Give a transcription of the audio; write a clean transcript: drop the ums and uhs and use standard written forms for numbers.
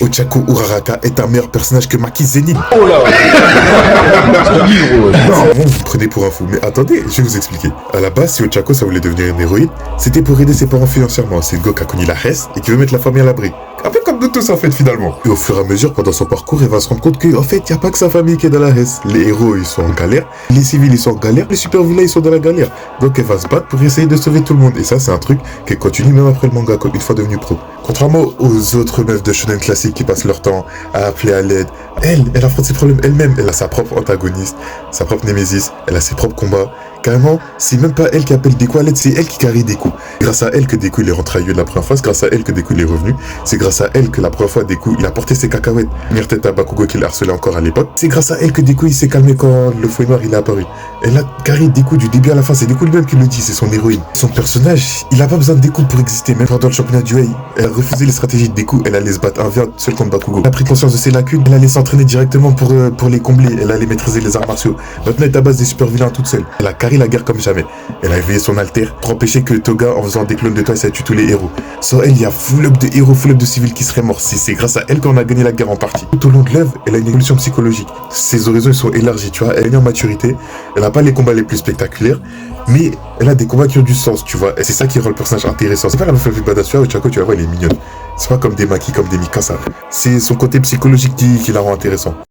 Ochako Uraraka est un meilleur personnage que Maki Zenith. Oh là. Non, vous me prenez pour un fou, mais attendez, je vais vous expliquer. À la base, si Ochako ça voulait devenir une héroïne, c'était pour aider ses parents financièrement. C'est une go qui a connu la Hesse et qui veut mettre la famille à l'abri. Un peu comme nous tous en fait finalement. Et au fur et à mesure, pendant son parcours, elle va se rendre compte qu'en fait, il n'y a pas que sa famille qui est dans la Hesse. Les héros, ils sont en galère, les civils, ils sont en galère, les super vilains, ils sont dans la galère. Donc elle va se battre pour essayer de sauver tout le monde. Et ça, c'est un truc qui continue même après le manga, une fois devenu pro. Contrairement aux autres meufs de shonen classiques qui passent leur temps à appeler à l'aide, elle affronte ses problèmes elle-même. Elle a sa propre antagoniste, sa propre némésis, elle a ses propres combats. Carrément, c'est même pas elle qui appelle Deku à l'aide, c'est elle qui carry Deku. Grâce à elle que Deku il est rentré à Yue la première fois, c'est grâce à elle que Deku il est revenu. C'est grâce à elle que la première fois Deku il a porté ses cacahuètes. Mire tête à Bakugo qui harcelait encore à l'époque. C'est grâce à elle que Deku il s'est calmé quand le fouet noir il est apparu. Elle a carry Deku du début à la fin, c'est Deku lui-même qui le dit, c'est son héroïne. Son personnage, il a pas besoin de Deku pour exister, même pendant le championnat du Wei. Elle a refusé les stratégies de Deku, elle allait se battre 1v1 seule contre Bakugo. Elle a pris conscience de ses lacunes, elle allait s'entraîner directement pour les combler, elle allait maîtriser les arts martiaux. Maintenant elle est à base des super vilains toute seule. Elle a carry la guerre comme jamais. Elle a éveillé son alter pour empêcher que Toga, en faisant des clones de toi, ça tue tous les héros. Sans elle, il y a full up de héros, full up de civils qui seraient morts. C'est grâce à elle qu'on a gagné la guerre en partie. Tout au long de l'œuvre, elle a une évolution psychologique. Ses horizons ils sont élargis, tu vois. Elle est en maturité. Elle n'a pas les combats les plus spectaculaires, mais elle a des combats qui ont du sens, tu vois. Et c'est ça qui rend le personnage intéressant. C'est pas la meuf la plus badass, tu vois. Ochako, tu vas voir, elle est mignonne. C'est pas comme des Maki, comme des Mikasa. C'est son côté psychologique qui la rend intéressant.